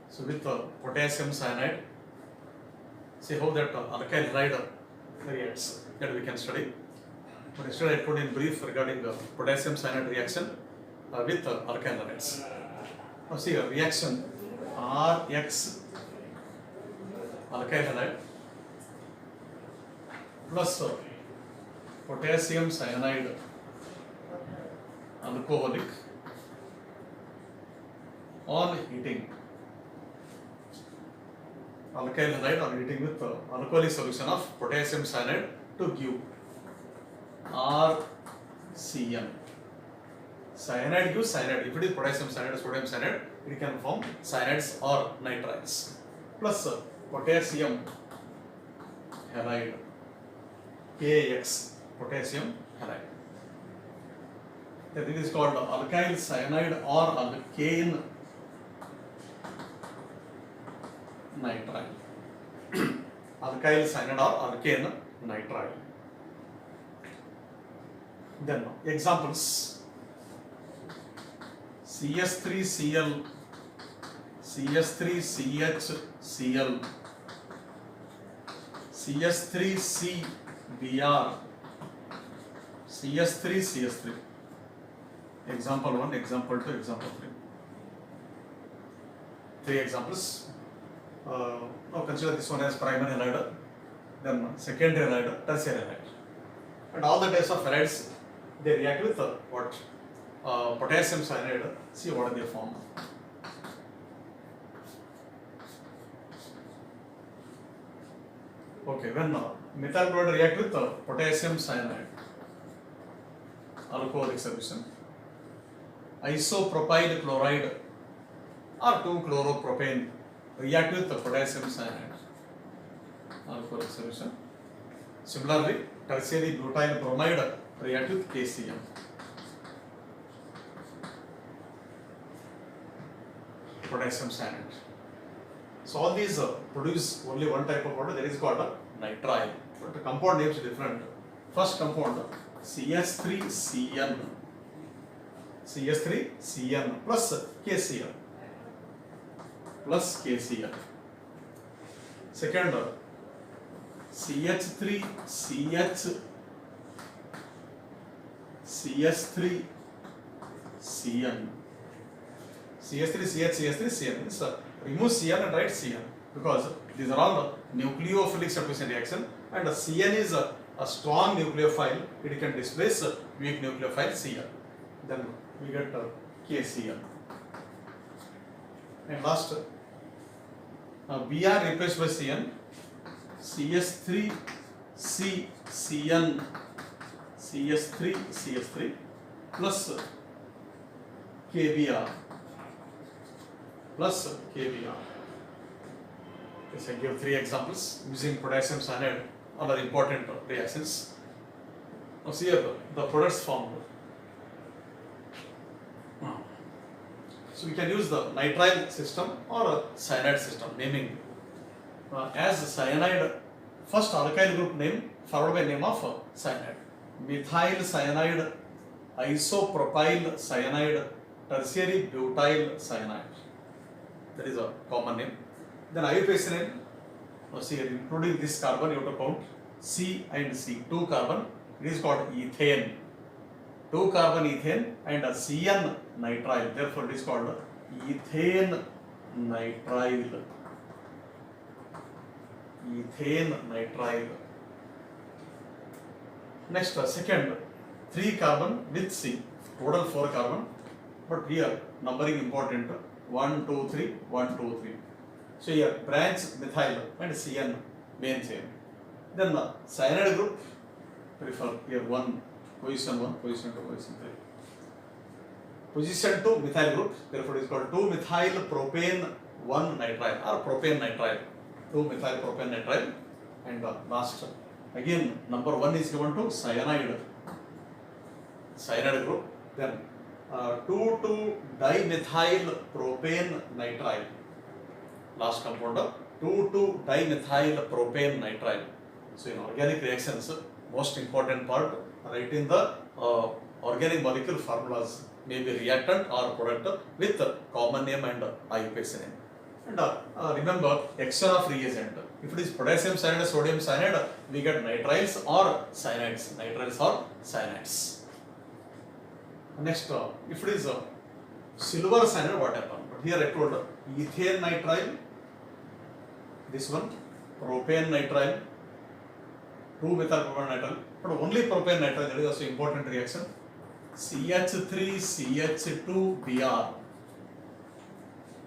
So with potassium cyanide, see how that alkyl halide reacts, that we can study. But instead I put in brief regarding potassium cyanide reaction with alkyl halides. Now see a reaction RX alkyl halide plus potassium cyanide alcoholic on heating. Alkyl halide on heating with alcoholic solution of potassium cyanide to give RCN. Cyanide gives cyanide. If it is potassium cyanide, sodium cyanide, it can form cyanides or nitriles. Plus potassium halide, KX, potassium halide. That is called alkyl cyanide or alkane nitrile. Alkyl cyanide or alkane nitrile. Then examples: CS3Cl, CS3CHCl, CS3CBr, CS3CH3. Example 1, example 2, example 3. 3 examples. Now consider this one as primary halide, then secondary halide, tertiary halide. And all the types of halides, they react with what? Potassium cyanide. See what they form. Okay, when methyl chloride react with potassium cyanide, alcoholic solution, isopropyl chloride or 2-chloropropane react with the potassium cyanide, alcoholic solution. Similarly, tertiary butyl bromide react with KCl. Potassium cyanide. So all these produce only one type of water, that is called nitrile. But the compound names are different. First compound CH3CN, CH3CN plus KCl, plus KCl. Second CH3CH, CH3CN, CH3CH, CH3CN means remove Cn and write Cn, because these are all nucleophilic substitution reaction, and Cn is a strong nucleophile, it can displace weak nucleophile Cn. Then we get KCl. And last, Br replaced by Cn, CH3CCN, CH3CH3 plus KBr, plus KBr. Yes, I give 3 examples using potassium cyanide. Other important reactions. Now see here the products formed. So we can use the nitrile system or a cyanide system, naming as cyanide, first alkyl group name followed by name of cyanide. Methyl cyanide, isopropyl cyanide, tertiary butyl cyanide. That is a common name. Then iupacinaine, see here, including this carbon, you have to count C and C, 2 carbon, it is called ethane. 2 carbon ethane and a CN nitrile, therefore it is called ethane nitrile. Ethane nitrile. Next, second, 3 carbon with C, total 4 carbon, but here numbering important, 1, 2, 3, 1, 2, 3. So here branch methyl and CN main chain. Then the cyanide group prefer here 1, position 1, position 2, position 3. Position 2 methyl group, therefore it is called 2-methyl propane 1 nitrile or propane nitrile. 2-methyl propane nitrile. And last, again number 1 is given to cyanide group. Then 2,2-dimethyl propane nitrile. Last compound, 2,2-dimethyl propane nitrile. So in organic reactions, most important part, write in the organic molecule formulas. may be reactant or product with common name and IUPAC name. And remember, action of reagent. If it is potassium cyanide, sodium cyanide, we get nitriles or cyanides. Nitriles or cyanides. Next, if it is silver cyanide, what happened? But here I told ethane nitrile, this one, propane nitrile, 2-methyl-propane nitrile, but only propane nitrile, that is also important reaction. CH3CH2Br,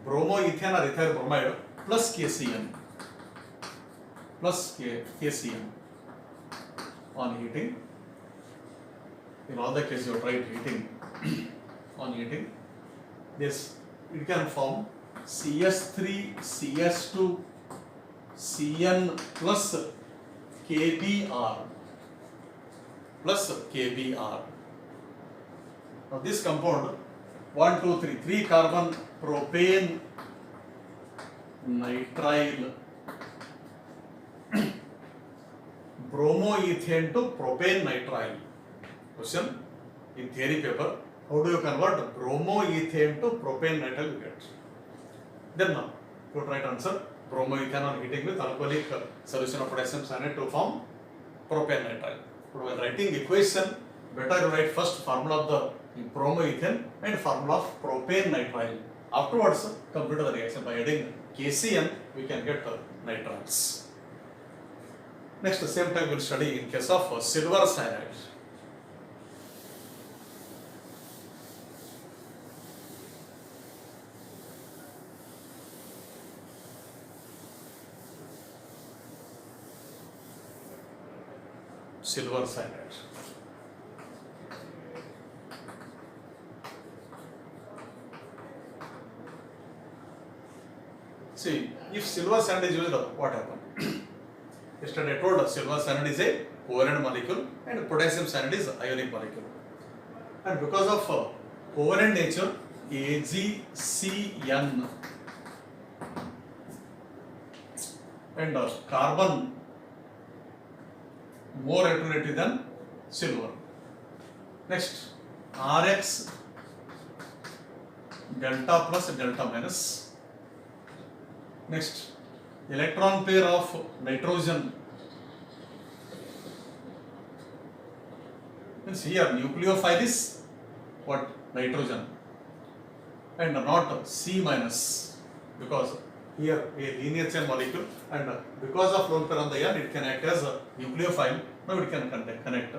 bromoethane or ethyl bromide plus KCN on heating. In all the cases you have tried heating on heating, this it can form CH3CH2CN plus KBr. Now this compound 1, 2, 3, 3 carbon propane nitrile bromoethane to propane nitrile. Question in theory paper, how do you convert bromoethane to propane nitrile? You get. Then now, put right answer. Bromoethane on heating with alcoholic solution of potassium cyanide to form propane nitrile. But when writing equation, better you write first formula of the bromoethane and formula of propane nitrile. Afterwards, complete the reaction by adding KCN, we can get nitriles. Next, the same time we will study in case of silver cyanide. Silver cyanide. See, if silver cyanide is used, what happens? Yesterday I told silver cyanide is a covalent molecule and potassium cyanide is ionic molecule. And because of covalent nature, AgCN and carbon more electronegative than silver. Next, Rx delta plus delta minus. Next, electron pair of nitrogen. Means here nucleophile is what? Nitrogen and not C minus, because here a linear chain molecule and because of lone pair on the end it can act as a nucleophile. Now it can connect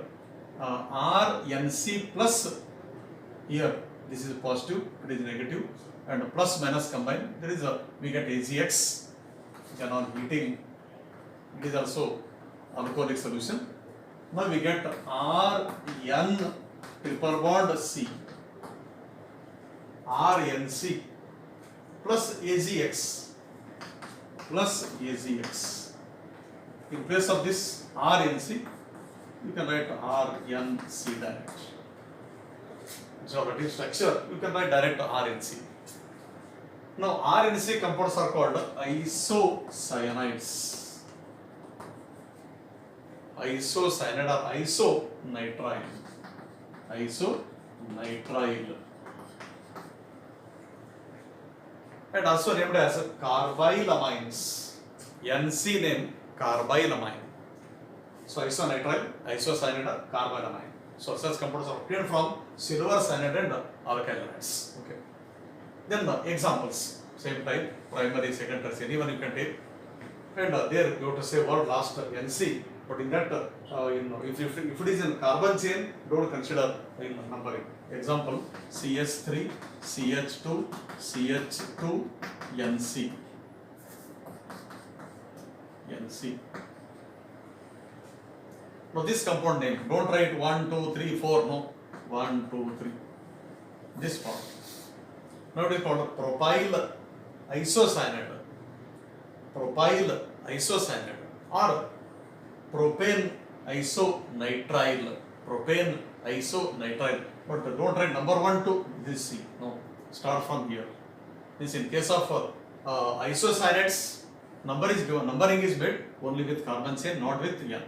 RNC plus, here this is positive, it is negative, and plus minus combined, there is we get AgX. Then on heating it is also alcoholic solution. Now we get RN triple bond C, RNC plus AgX. In place of this RNC, you can write RNC direct. It's already structure, you can write direct RNC. Now RNC compounds are called isocyanides. Isocyanide or isonitrile. And also named as carbylamines. NC name carbylamine. So isonitrile, isocyanide, carbylamine. So such compounds are obtained from silver cyanide and alkylamides. Okay. Then the examples, same type, primary, secondary, anyone you can take. And there you have to say word last NC. But in that, if it is in carbon chain, don't consider in numbering. Example, CH3, CH2, CH2, NC. Now this compound name, don't write 1, 2, 3, 4, no. 1, 2, 3. This form. Now it is called propyl isocyanide. Propyl isocyanide or propane isonitrile. But don't write number 1 to this C. No. Start from here. This in case of isocyanides, numbering is made only with carbon chain, not with N.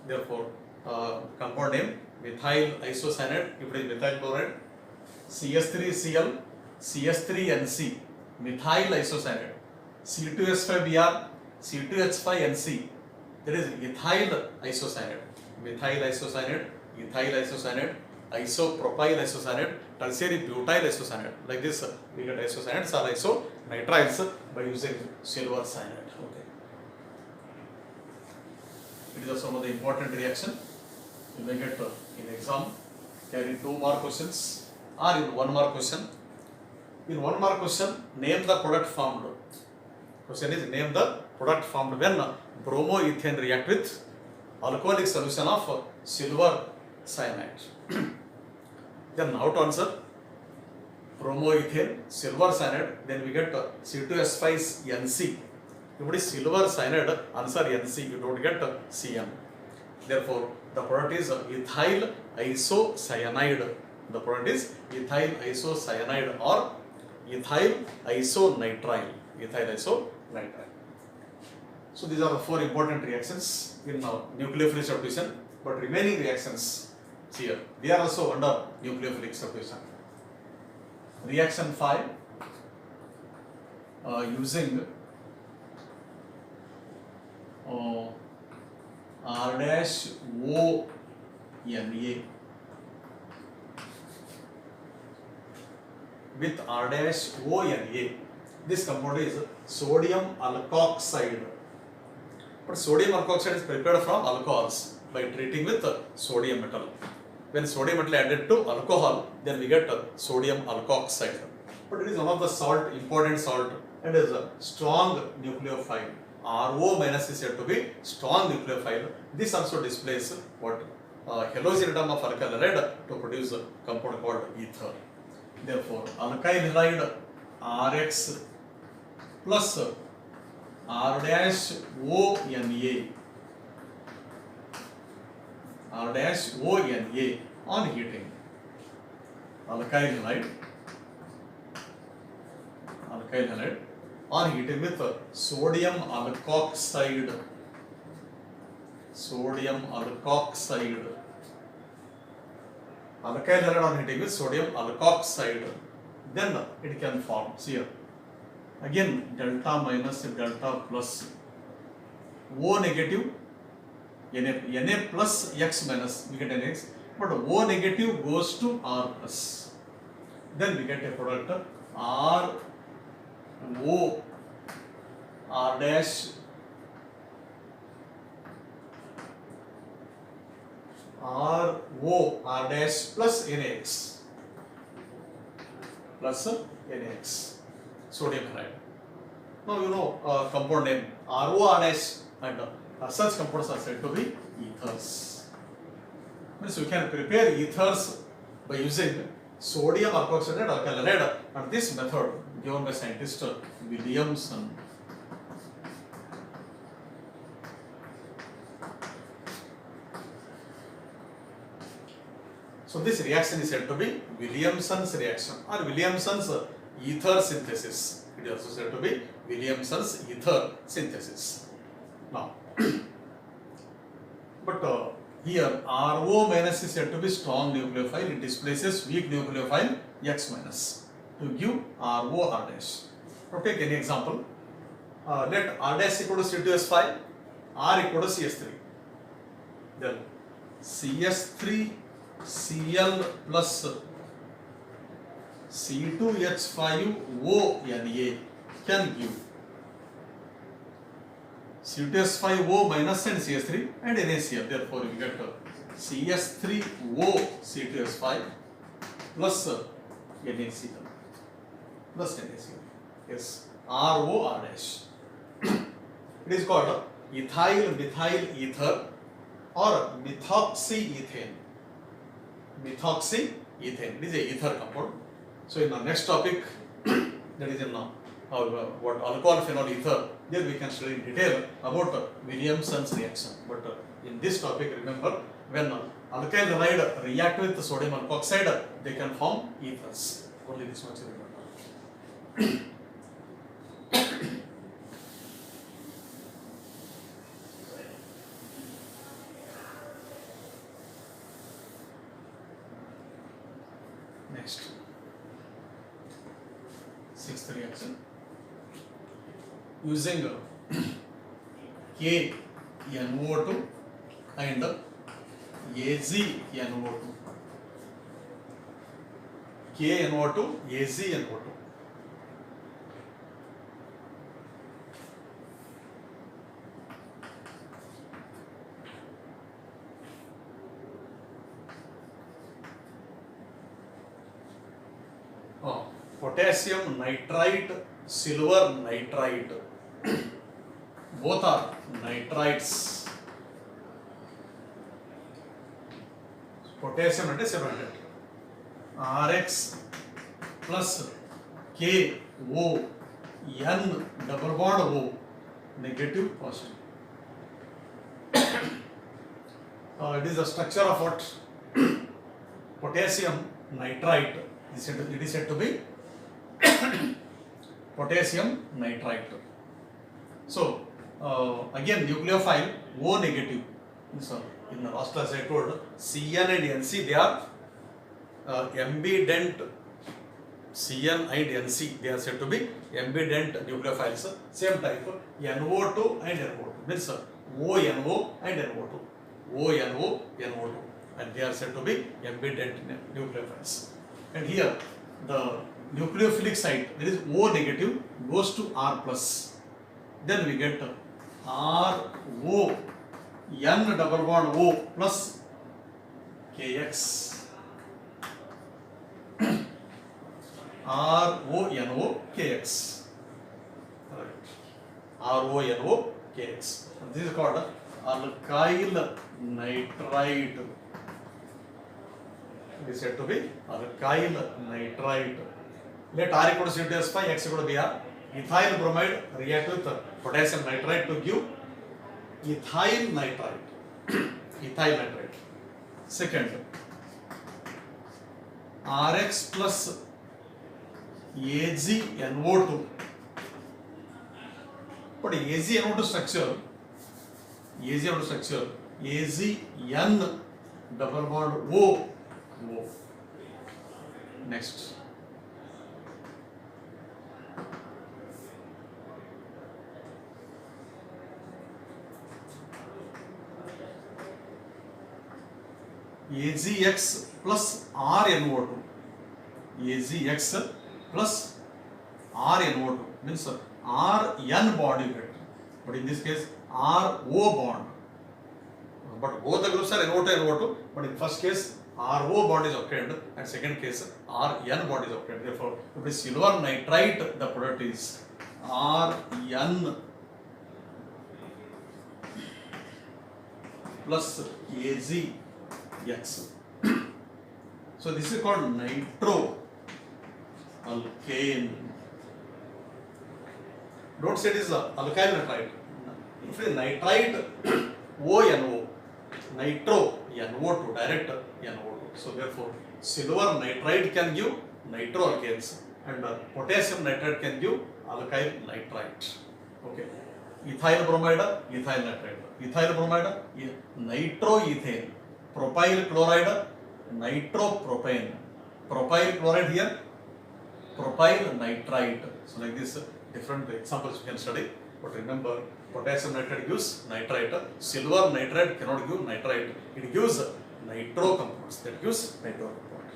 Therefore, compound name methyl isocyanide, if it is methyl chloride, CS3Cl, CS3NC, methyl isocyanide, C2S5Br, C2H5NC, that is ethyl isocyanide, methyl isocyanide, ethyl isocyanide, isopropyl isocyanide, tertiary butyl isocyanide. Like this, we get isocyanides or isonitriles by using silver cyanide. Okay. It is some of the important reaction. You may get in exam carry 2 more questions or in 1 more question. In 1 more question, name the product formed. Question is name the product formed when bromoethane react with alcoholic solution of silver cyanide. Then how to answer? Bromoethane, silver cyanide, then we get C2S5NC. If it is silver cyanide, answer NC, you don't get CN. Therefore, the product is ethyl isocyanide. The product is ethyl isocyanide or ethyl isonitrile. Ethyl isonitrile. So these are the 4 important reactions in nucleophilic substitution. But remaining reactions here, they are also under nucleophilic substitution. Reaction 5, using R-ONA with R-ONA. This compound is sodium alkoxide. But sodium alkoxide is prepared from alcohols by treating with sodium metal. When sodium metal added to alcohol, then we get sodium alkoxide. But it is one of the salt, important salt, and is a strong nucleophile. RO minus is said to be strong nucleophile. This also displays what halogene atom of alkyl halide to produce a compound called ether. Therefore, alkyl halide RX plus R-ONA, R-ONA on heating. Alkyl halide on heating with sodium alkoxide. Alkyl halide on heating with sodium alkoxide. Then it can form. See here. Again, delta minus delta plus O negative, Na plus X minus, we get an X, but O negative goes to R plus. Then we get a product R dash R dash plus NaX sodium halide. Now you know compound name RO dash, and such compounds are said to be ethers. Means we can prepare ethers by using sodium alkoxide and alkyl halide, and this method given by scientist Williamson. So this reaction is said to be Williamson's reaction or Williamson's ether synthesis. It is also said to be Williamson's ether synthesis. Now, but here RO minus is said to be strong nucleophile. It displaces weak nucleophile X minus to give RO R dash. Now take any example. Let R dash equal to C2S5, R equal to CS3. Then CS3Cl plus C2H5ONA can give C2H5O minus and CS3 and NaCl. Therefore, we get CS3O C2H5 plus NaCl. Yes, RO R dash. It is called ethyl methyl ether or methoxyethane. It is a ether compound. So in the next topic, that is in what alcohol phenol ether, there we can study in detail about Williamson's reaction. But in this topic, remember, when alkyl halide react with sodium alkoxide, they can form ethers. Only this much remember. Next. Sixth reaction using KNO2 and AgNO2. KNO2, AgNO2. Potassium nitrite, silver nitrite, both are nitrites. Potassium ante silver nitrite. Rx plus KO N double bond O, negative positive. It is the structure of what? Potassium nitrite. It is said to be potassium nitrite. So again nucleophile O negative. So in the last class I told Cn and Nc, they are ambident. Cn and Nc, they are said to be ambident nucleophiles. Same type NO2 and NO2 means ONO and NO2. ONO, NO2, and they are said to be ambident nucleophiles. And here the nucleophilic site, there is O negative, goes to R plus. Then we get RO N double bond O plus KX. RONO KX. Right. RONO KX. This is called alkyl nitride. It is said to be alkyl nitride. Let R equal to C to S5, X equal to Br. Ethyl bromide react with potassium nitride to give ethyl nitride. Ethyl nitride. Second, Rx plus AgNO2. But AgNO2 structure, Ag double bond O. Next. AgX plus RNO2. AgX plus RNO2 means RN bond you get, but in this case RO bond. But both the groups are NO2, but in first case RO bond is obtained and second case RN bond is obtained. Therefore, if it is silver nitrite, the product is RN plus AgX. So this is called nitro alkane. Don't say it is alkyl nitrite. If it is nitrite, ONO, nitro, NO2, direct NO2. So therefore, silver nitrite can give nitroalkanes and potassium nitrite can give alkyl nitrite. Okay. Ethyl bromide, ethyl nitrite. Ethyl bromide, nitroethane. Propyl chloride, nitropropane. Propyl chloride here, propyl nitrite. So like this, different examples you can study. But remember, potassium nitrite gives nitrite. Silver nitrite cannot give nitrite. It gives nitro compounds. That gives nitro compound.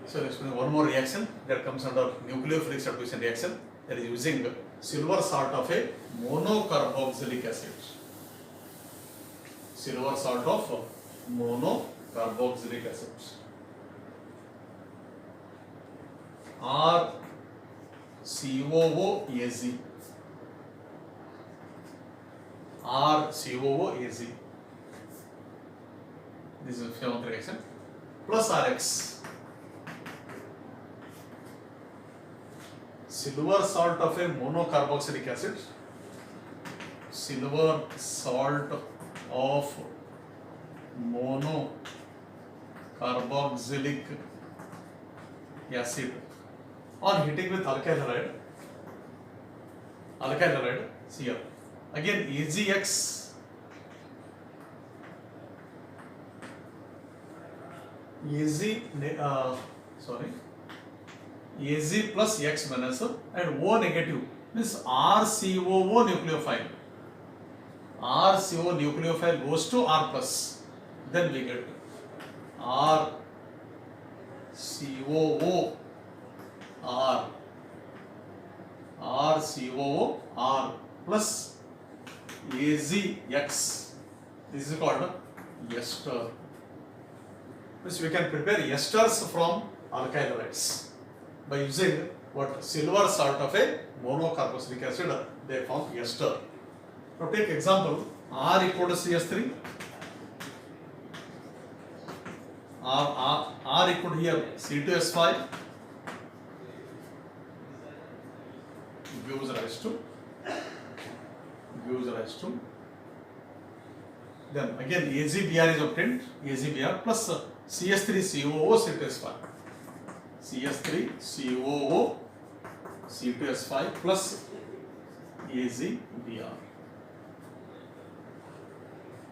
So let's do one more reaction that comes under nucleophilic substitution reaction. That is using silver salt of a monocarboxylic acid. Silver salt of monocarboxylic acid. RCOOAZ. RCOOAZ. This is a chemical reaction. Plus Rx. Silver salt of a monocarboxylic acid. Silver salt of monocarboxylic acid on heating with alkyl halide, see here. Again AgX Az plus X minus and O negative means RCOO nucleophile. RCO nucleophile goes to R plus. Then we get RCOO R RCOO R plus AZX. This is called ester. Means we can prepare esters from alkyl halides by using what silver salt of a monocarboxylic acid. They form ester. Now take example R equal to CS3. R equal to here C2S5 gives rise to then again AgBr is obtained, AgBr plus CS3COO C2S5 CS3COO C2S5 plus AgBr.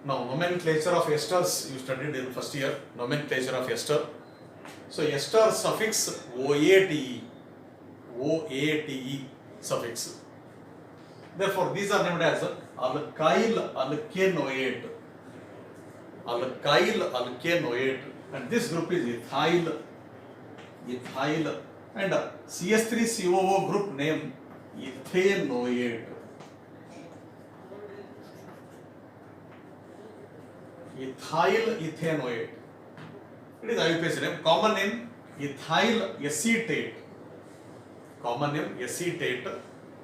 Now nomenclature of esters you studied in first year, nomenclature of ester. So ester suffix OATE suffix. Therefore these are named as alkyl alkanoate. Alkyl alkanoate, and this group is ethyl and CS3COO group name ethanoate. Ethyl ethanoate. It is IUPAC name. Common name ethyl acetate. Common name acetate.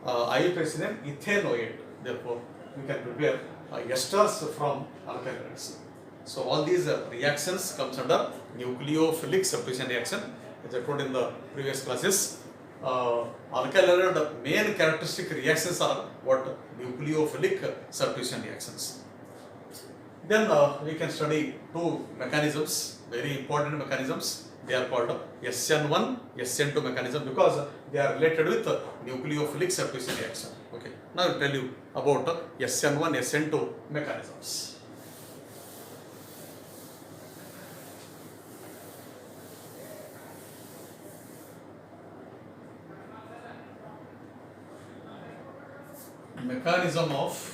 IUPAC name ethanoate. Therefore, we can prepare esters from alkyl. So all these reactions comes under nucleophilic substitution reaction. As I told in the previous classes, alkyl main characteristic reactions are what nucleophilic substitution reactions. Then we can study two mechanisms, very important mechanisms. They are called SN1, SN2 mechanism because they are related with nucleophilic substitution reaction. Okay. Now I will tell you about SN1, SN2 mechanisms. Mechanism of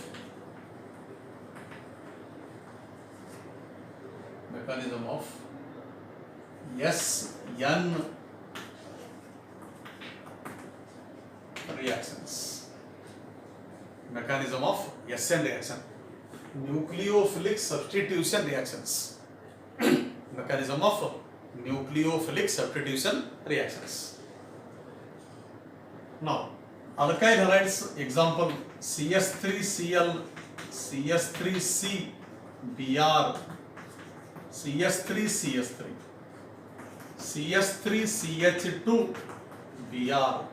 SN reactions. Mechanism of SN reaction. Nucleophilic substitution reactions. Mechanism of nucleophilic substitution reactions. Now, alkyl halides example CS3Cl, CS3CBr, CS3CS3, CS3CH2Br,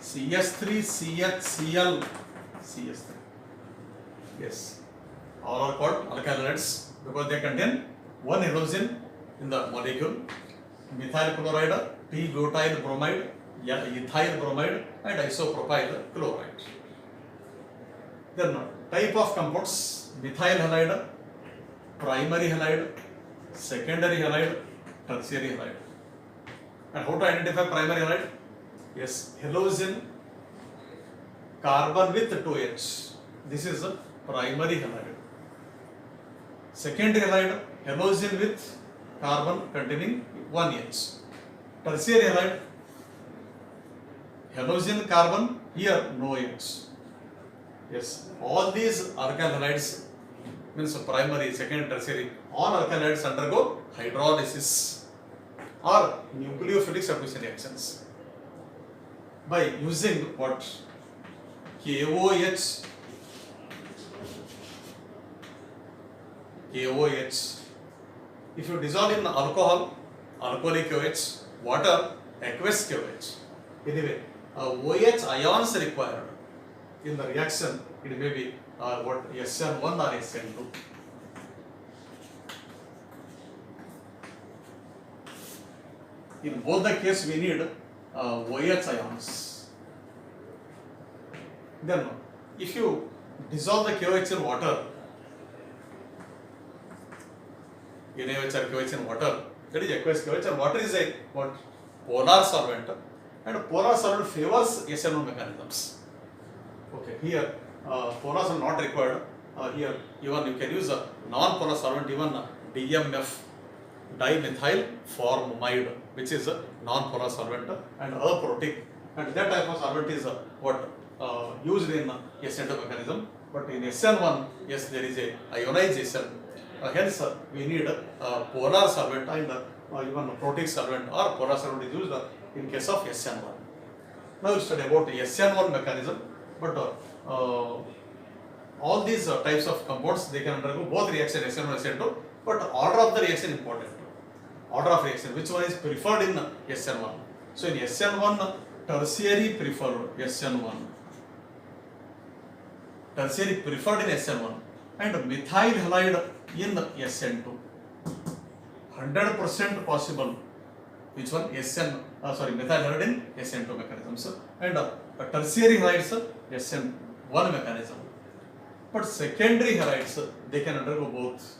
CS3CHCl, CS3. Yes, all are called alkyl halides because they contain one halogen in the molecule, methyl chloride, p-butyl bromide, ethyl bromide and isopropyl chloride. Then type of compounds: methyl halide, primary halide, secondary halide, tertiary halide. And how to identify primary halide? Yes, halogen carbon with 2H. This is a primary halide. Secondary halide, halogen with carbon containing 1H. Tertiary halide, halogen carbon, here no H. Yes, all these alkyl halides means primary, secondary, tertiary, all alkyl halides undergo hydrolysis or nucleophilic substitution reactions by using what? KOH. If you dissolve in alcohol, alcoholic OH, water, aqueous KOH. Anyway, OH ions required in the reaction, it may be what SN1 or SN2. In both the case, we need OH ions. Then, if you dissolve the KOH in water, NaOH or KOH in water, that is aqueous KOH, and water is a what? Polar solvent. and polar solvent favors SN1 mechanisms. Okay, here polar solvent not required. Here even you can use a non-polar solvent, even DMF, dimethyl formamide, which is a non-polar solvent and aprotic, and that type of solvent is what used in SN2 mechanism. But in SN1, yes, there is a ionization. Hence, we need polar solvent and even protic solvent or polar solvent is used in case of SN1. Now we study about SN1 mechanism, but all these types of compounds, they can undergo both reaction SN1 and SN2, but order of the reaction important. Order of reaction, which one is preferred in SN1? So in SN1, tertiary preferred SN1. Tertiary preferred in SN1 and methyl halide in SN2. 100% possible. Which one? Methyl halide in SN2 mechanisms and tertiary halides SN1 mechanism. But secondary halides, they can undergo both.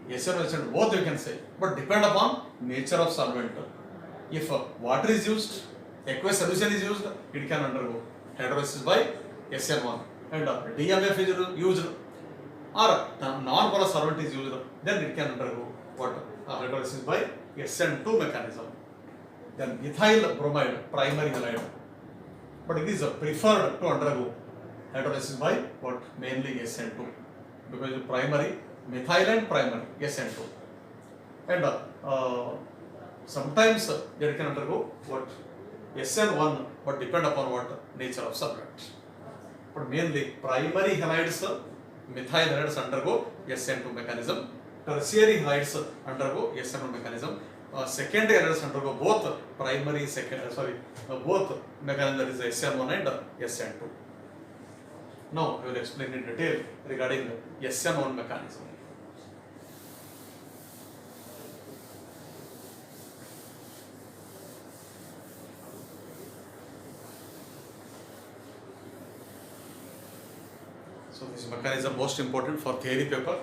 SN1 and SN2, both you can say, but depend upon nature of solvent. If water is used, aqueous solution is used, it can undergo hydrolysis by SN1, and DMF is used or non-polar solvent is used, then it can undergo what? Hydrolysis by SN2 mechanism. Then ethyl bromide, primary halide, but it is preferred to undergo hydrolysis by what? Mainly SN2, because the primary, methyl and primary SN2, and sometimes they can undergo what? SN1, but depend upon what? Nature of solvent. But mainly primary halides, methyl halides undergo SN2 mechanism, tertiary halides undergo SN1 mechanism, secondary halides undergo both primary, both mechanism, that is SN1 and SN2. Now I will explain in detail regarding SN1 mechanism. So this mechanism most important for theory paper.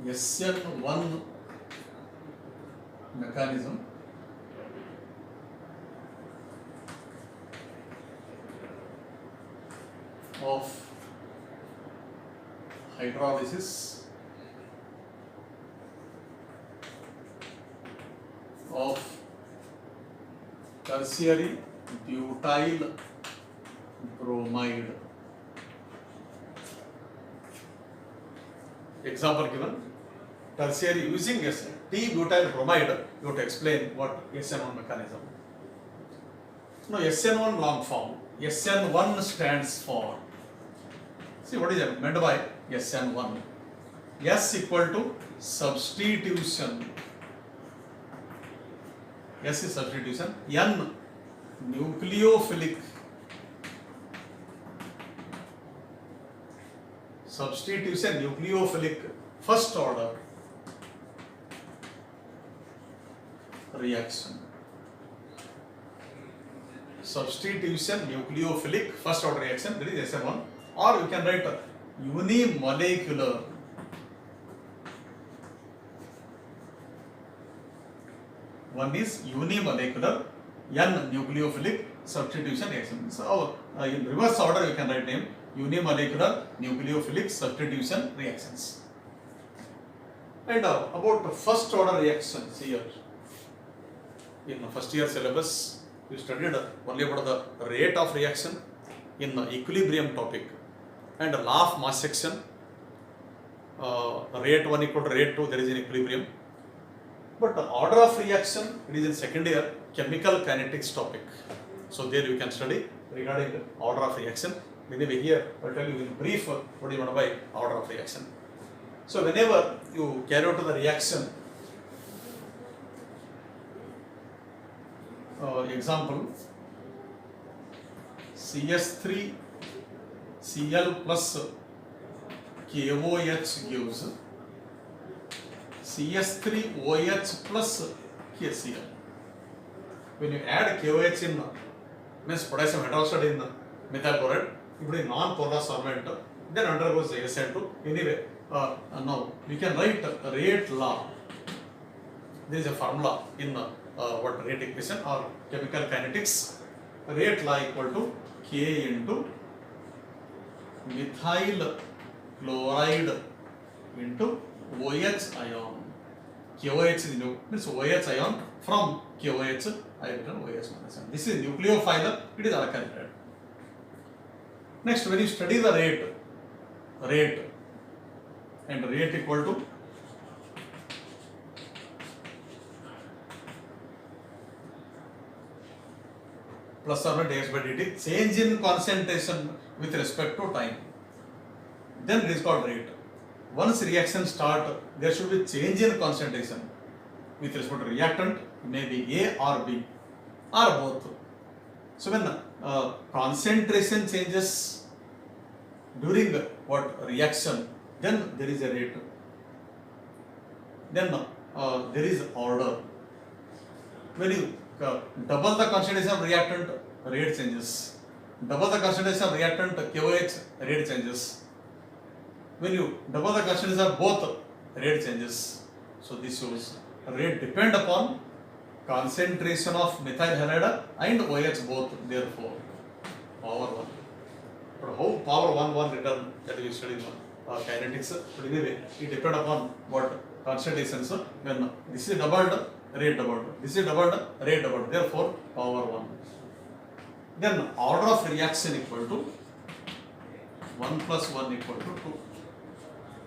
SN1 mechanism of hydrolysis of tertiary butyl bromide. Example given, tertiary using T-butyl bromide, you have to explain what SN1 mechanism. Now SN1 long form, SN1 stands for, see what is it meant by SN1? S equal to substitution, S is substitution, N nucleophilic, substitution nucleophilic first order reaction. Substitution nucleophilic first order reaction, that is SN1, or you can write unimolecular one is unimolecular, N nucleophilic substitution reaction. So in reverse order you can write name unimolecular nucleophilic substitution reactions. And about the first order reactions here, in the first year syllabus you studied only about the rate of reaction in the equilibrium topic and law of mass section, rate 1 equal to rate 2, there is an equilibrium. But the order of reaction, it is in second year chemical kinetics topic. So there you can study regarding the order of reaction. Anyway, here I will tell you in brief what do you mean by order of reaction. So whenever you carry out the reaction, example CS3 Cl plus KOH gives CS3OH plus KCl. When you add KOH in, means potassium hydroxide in methyl chloride, it will be non-polar solvent, then undergoes SN2. Anyway, now we can write rate law. There is a formula in what rate equation or chemical kinetics. Rate law equal to K into methyl chloride into OH ion. KOH is means OH ion from KOH I written OH minus ion. This is nucleophile, it is alkyl halide. Next, when you study the rate and rate equal to plus or minus dx by dt, change in concentration with respect to time, then it is called rate. Once reaction start, there should be change in concentration with respect to reactant, maybe A or B or both. So when concentration changes during what reaction, then there is a rate. Then there is order. When you double the concentration of reactant, rate changes. Double the concentration of reactant, KOH, rate changes. When you double the concentration of both, rate changes. So this shows rate depend upon concentration of methyl halide and OH both, therefore power 1. But how power 1 return, that we studied kinetics, but anyway it depend upon what concentrations. When this is doubled, rate doubled, this is doubled, rate doubled, therefore power 1. Then order of reaction equal to 1 plus 1 equal to 2.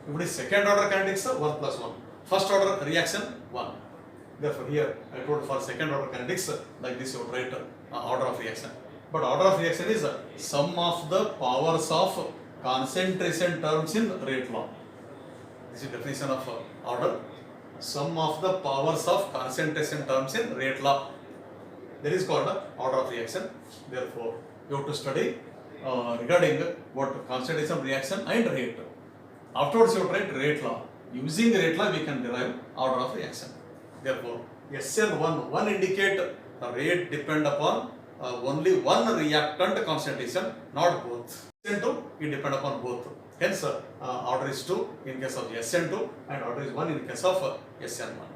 If it is second order kinetics, 1 plus 1. First order reaction, 1. Therefore here I told for second order kinetics, like this you would write order of reaction. But order of reaction is sum of the powers of concentration terms in rate law. This is definition of order. Sum of the powers of concentration terms in rate law. That is called order of reaction. Therefore, you have to study regarding what concentration reaction and rate. Afterwards, you have to write rate law. Using rate law, we can derive order of reaction. Therefore, SN1 indicate rate depend upon only one reactant concentration, not both. SN2, it depend upon both. Hence, order is 2 in case of SN2 and order is 1 in case of SN1.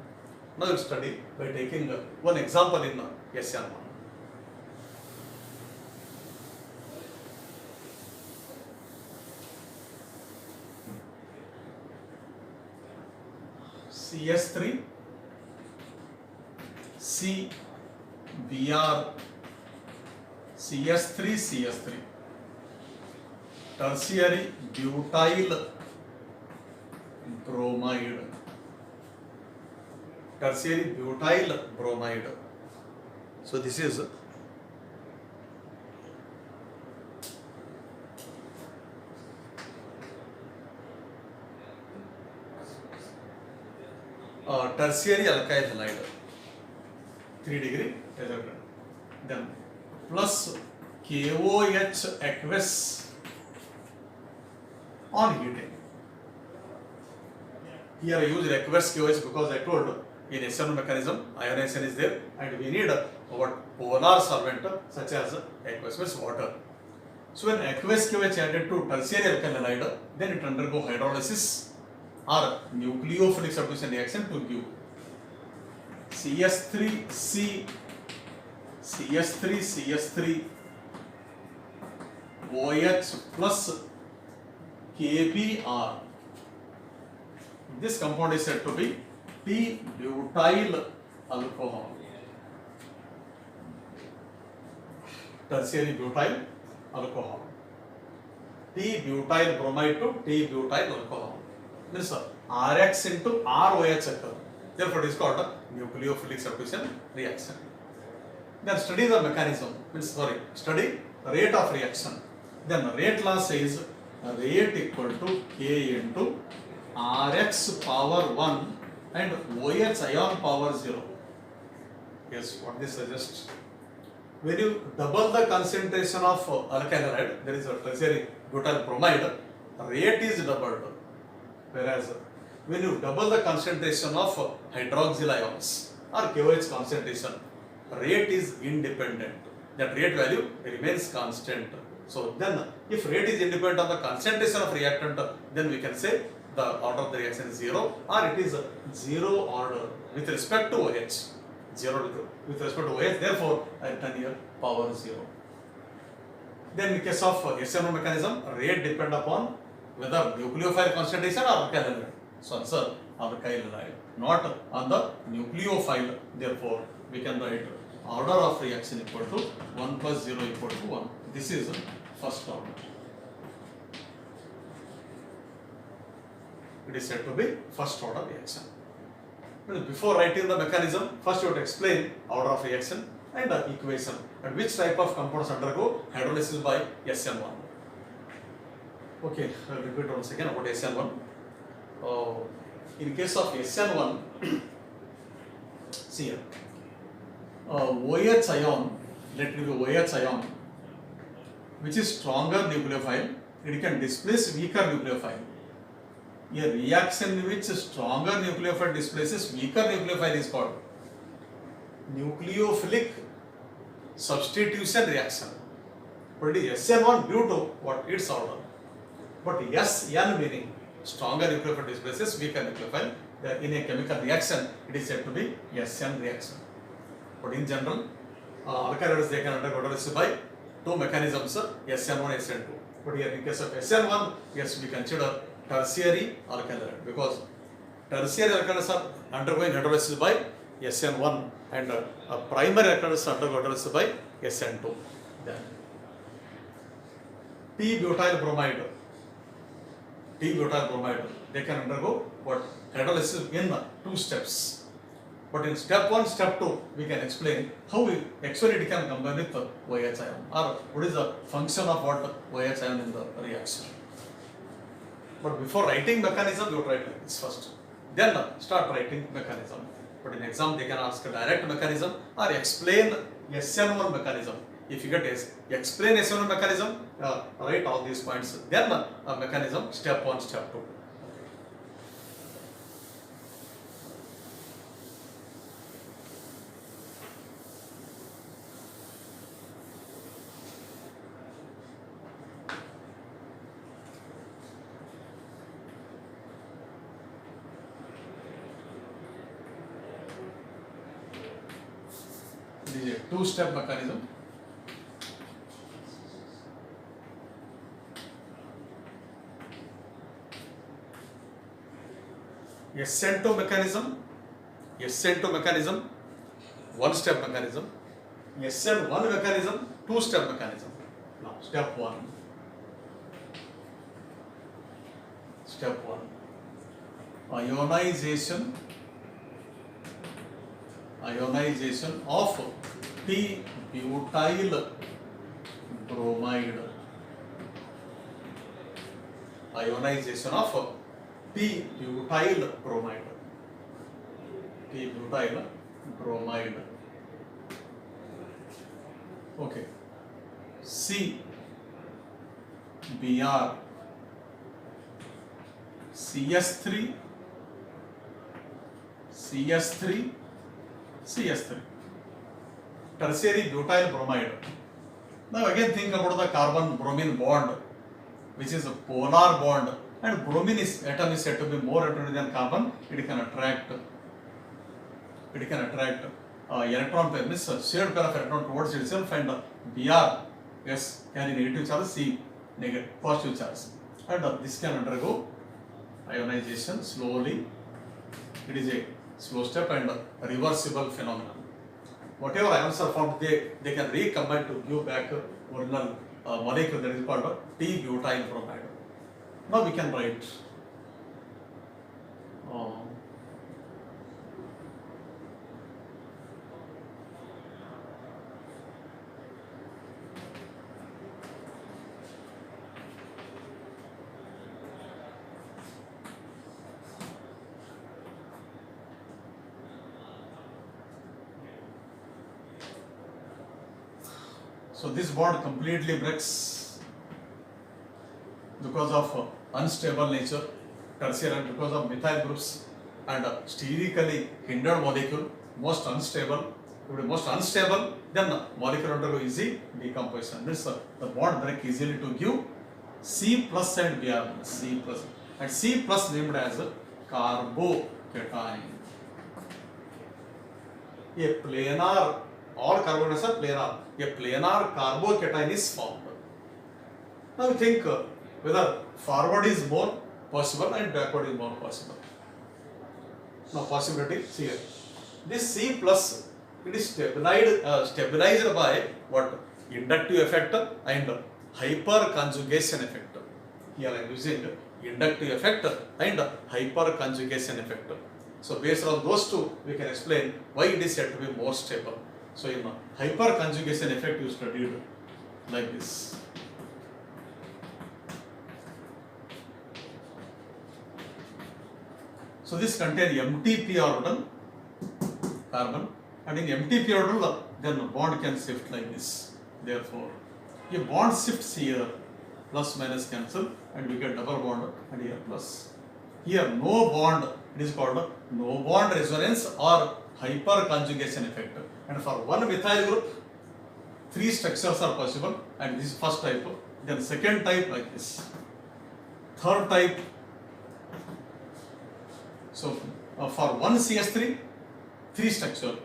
Now you study by taking one example in SN1. CS3 CBr CS3 tertiary butyl bromide. Tertiary butyl bromide. So this is tertiary alkyl halide, 3 degree electron. Then plus KOH aqueous on heating. Here I use aqueous KOH because I told in SN mechanism ionization is there and we need what polar solvent such as aqueous means water. So when aqueous KOH added to tertiary alkyl halide, then it undergo hydrolysis or nucleophilic substitution reaction to give CS3 OH plus KBr. This compound is said to be P-butyl alcohol. Tertiary butyl alcohol. P-butyl bromide to T-butyl alcohol. Means RX into ROH occur. Therefore, it is called a nucleophilic substitution reaction. Then study the mechanism. Study rate of reaction. Then rate law says rate equal to K into Rx power 1 and OH ion power 0. Yes, what this suggests? When you double the concentration of alkyl halide, there is a tertiary butyl bromide, rate is doubled. Whereas when you double the concentration of hydroxyl ions or KOH concentration, rate is independent. That rate value remains constant. So then, if rate is independent of the concentration of reactant, then we can say the order of the reaction is 0 or it is 0 order with respect to OH. 0 with respect to OH, therefore I written here power 0. Then in case of SN1 mechanism, rate depend upon whether nucleophile concentration or alkyl halide. So answer alkyl halide, not on the nucleophile. Therefore we can write order of reaction equal to 1 plus 0 equal to 1. This is first order. It is said to be first order reaction. But before writing the mechanism, first you have to explain order of reaction and the equation and which type of compounds undergo hydrolysis by SN1. Okay, I will repeat once again about SN1. In case of SN1, see here, OH ion, let it be OH ion, which is stronger nucleophile, it can displace weaker nucleophile. A reaction in which stronger nucleophile displaces weaker nucleophile is called nucleophilic substitution reaction. But it is SN1 due to what its order. But SN meaning stronger nucleophile displaces weaker nucleophile. In a chemical reaction, it is said to be SN reaction. But in general, alkyl they can undergo hydrolysis by two mechanisms, SN1 and SN2. But here in case of SN1, yes, we consider tertiary alkyl because tertiary alkyls are undergoing hydrolysis by SN1 and primary alkyls are undergoing hydrolysis by SN2. Then P-butyl bromide, they can undergo what hydrolysis in 2 steps. But in step 1, step 2, we can explain how actually it can combine with OH ion or what is the function of what OH ion in the reaction. But before writing mechanism, you write like this first. Then start writing mechanism. But in exam, they can ask a direct mechanism or explain SN1 mechanism. If you get explain SN1 mechanism, write all these points. Then a mechanism, step 1, step 2. This is a 2-step mechanism. SN2 mechanism, 1-step mechanism. SN1 mechanism, 2-step mechanism. Now, step 1. Ionization of P-butyl bromide. Ionization of P-butyl bromide. Okay. Br CS3 tertiary butyl bromide. Now again think about the carbon bromine bond, which is a polar bond, and bromine atom is said to be more attractive than carbon. It can attract electron pair, means shared pair of electron towards itself, and Br carry negative charge, C negative positive charge, and this can undergo ionization slowly. It is a slow step and reversible phenomenon. Whatever ions are formed, they can recombine to give back original molecule, that is called T-butyl bromide. Now we can write so this bond completely breaks because of unstable nature, tertiary, and because of methyl groups and sterically hindered molecule, most unstable. If it is most unstable, then the molecule undergo easy decomposition. This the bond break easily to give C plus and Br C plus, and C plus named as carbocation. a planar, all carbonics are planar, a planar carbocation is formed. Now we think whether forward is more possible and backward is more possible. Now possibility here. This C plus, it is stabilized by what? Inductive effect and hyperconjugation effect. Here I am using inductive effect and hyperconjugation effect. So based on those two, we can explain why it is said to be more stable. So in hyperconjugation effect, you studied like this. So this contains empty p orbital carbon, and in empty p orbital, then bond can shift like this. Therefore, a bond shifts here, plus minus cancel, and we get double bond, and here plus. Here no bond, it is called no bond resonance or hyperconjugation effect. And for one methyl group, 3 structures are possible, and this is first type. Then second type like this. Third type. So for one CH3, 3 structure.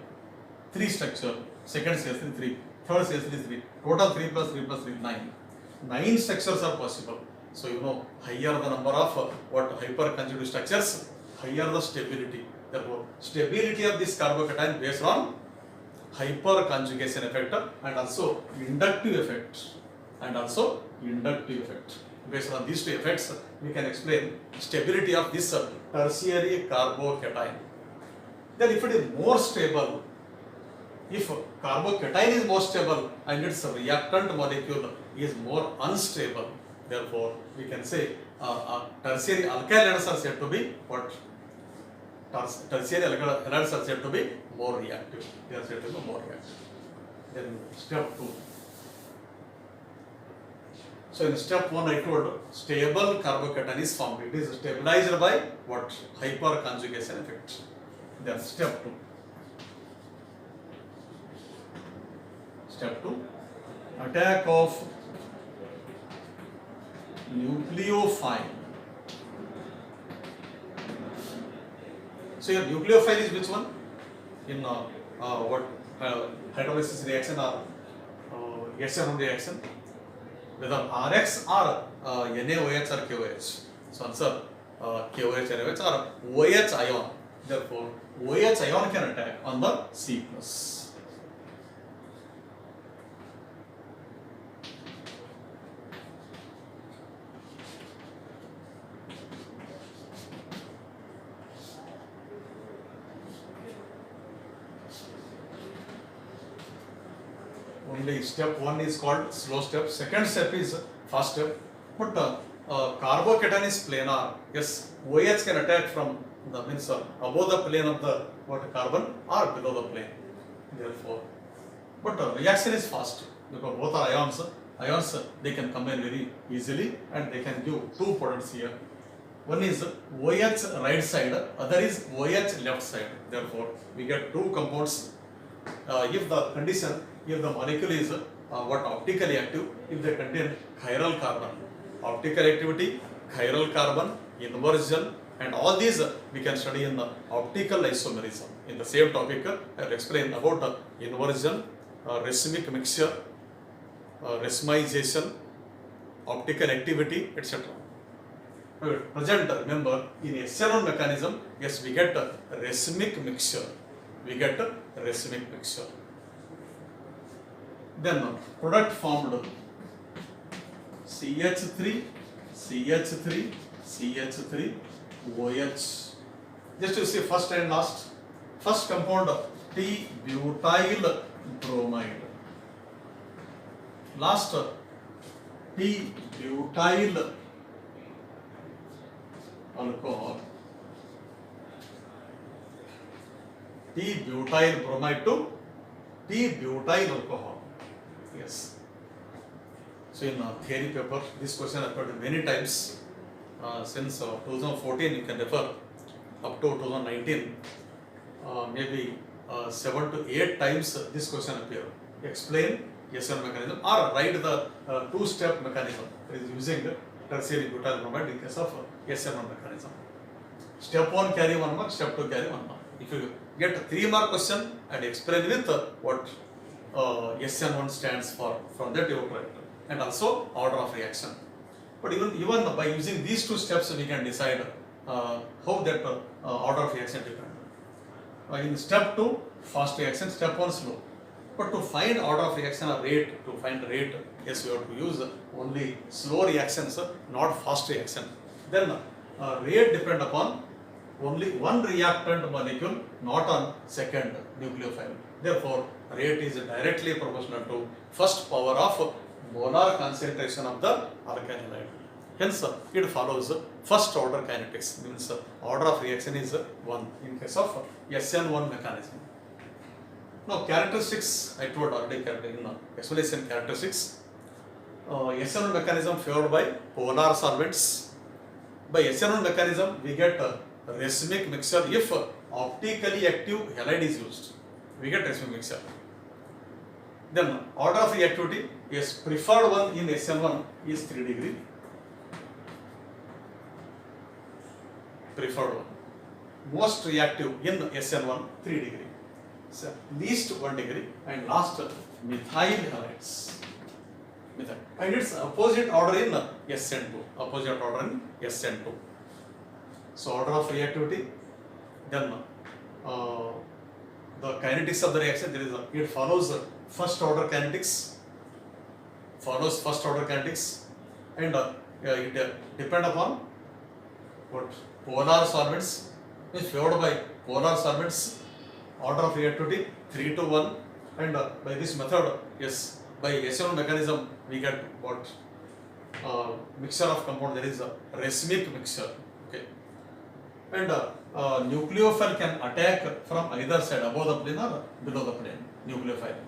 Second CH3, 3. Third CH3, 3. Total 3 plus 3 plus 3, 9. 9 structures are possible. So you know, higher the number of hyperconjugate structures, higher the stability. Therefore, stability of this carbocation based on hyperconjugation effect and also inductive effect. Based on these two effects, we can explain stability of this tertiary carbocation. Then if it is more stable, if carbocation is more stable and its reactant molecule is more unstable, therefore we can say tertiary alkyl halides are said to be what? Tertiary alkyl halides are said to be more reactive. They are said to be more reactive. Then step 2. So in step 1 I told stable carbocation is formed. It is stabilized by what? Hyperconjugation effect. Then step 2. Step 2. Attack of nucleophile. So your nucleophile is which one? In hydrolysis reaction or SN1 reaction? Whether RX or NaOH or KOH. So answer KOH, NaOH or OH ion. Therefore, OH ion can attack on the C plus. Only step 1 is called slow step. Second step is fast step. But carbocation is planar. Yes, OH can attack from the means above the plane of the carbon or below the plane. Therefore, but reaction is fast because both are ions. Ions they can combine very easily and they can give 2 products here. One is OH right side, other is OH left side. Therefore, we get 2 compounds. If the condition, if the molecule is optically active, if they contain chiral carbon, optical activity, chiral carbon, inversion, and all these we can study in the optical isomerism. In the same topic, I will explain about inversion, racemic mixture, racemization, optical activity, etc. Present, remember, in SN1 mechanism, yes, we get racemic mixture. Then product formed CH3, CH3, CH3, OH. Just to see first and last. First compound T-butyl bromide. Last T-butyl alcohol. T-butyl bromide to T-butyl alcohol. Yes. So in theory paper, this question appeared many times since 2014. You can refer up to 2019. Maybe 7 to 8 times this question appeared. Explain SN mechanism or write the 2-step mechanism. It is using tertiary butyl bromide in case of SN1 mechanism. Step 1 carry 1 mark, step 2 carry 1 mark. If you get 3-mark question and explain with what SN1 stands for. From that you write, and also order of reaction. But even by using these two steps, we can decide how that order of reaction depends. In step 2, fast reaction, step 1, slow. But to find order of reaction or rate, to find rate, yes, we have to use only slow reactions, not fast reaction. Then rate depend upon only one reactant molecule, not on second nucleophile. Therefore, rate is directly proportional to first power of molar concentration of the alkyl halide. Hence, it follows first order kinetics, means order of reaction is 1 in case of SN1 mechanism. Now, characteristics, I told already in explanation characteristics. SN1 mechanism favored by polar solvents. By SN1 mechanism, we get racemic mixture if optically active halide is used. We get racemic mixture. Then, order of reactivity is preferred one in SN1 is 3 degree. Preferred one. Most reactive in SN1 3 degree. So, least 1 degree, and last methyl halides. Methyl. And its opposite order in SN2. Opposite order in SN2. So, order of reactivity, then the kinetics of the reaction, it follows first order kinetics. Follows first order kinetics, and it depend upon what polar solvents, is favored by polar solvents. Order of reactivity 3 to 1, and by this method, yes, by SN1 mechanism we get what mixture of compound, there is a racemic mixture. Okay, and nucleophile can attack from either side, above the plane or below the plane, nucleophile.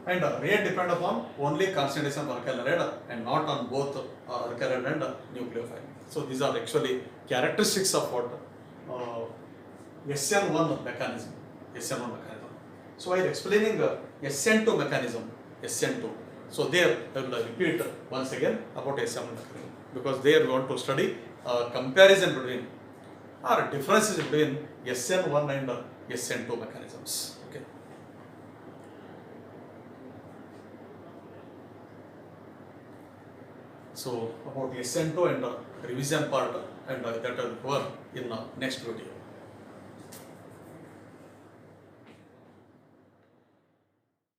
And rate depend upon only concentration of alkyl halide and not on both alkyl halide and nucleophile. So these are actually characteristics of what SN1 mechanism. SN1 mechanism. So while explaining SN2 mechanism, SN2. So there I will repeat once again about SN1 mechanism, because there we want to study comparison between or differences between SN1 and SN2 mechanisms. Okay. So about SN2 and revision part, and that will cover in next video.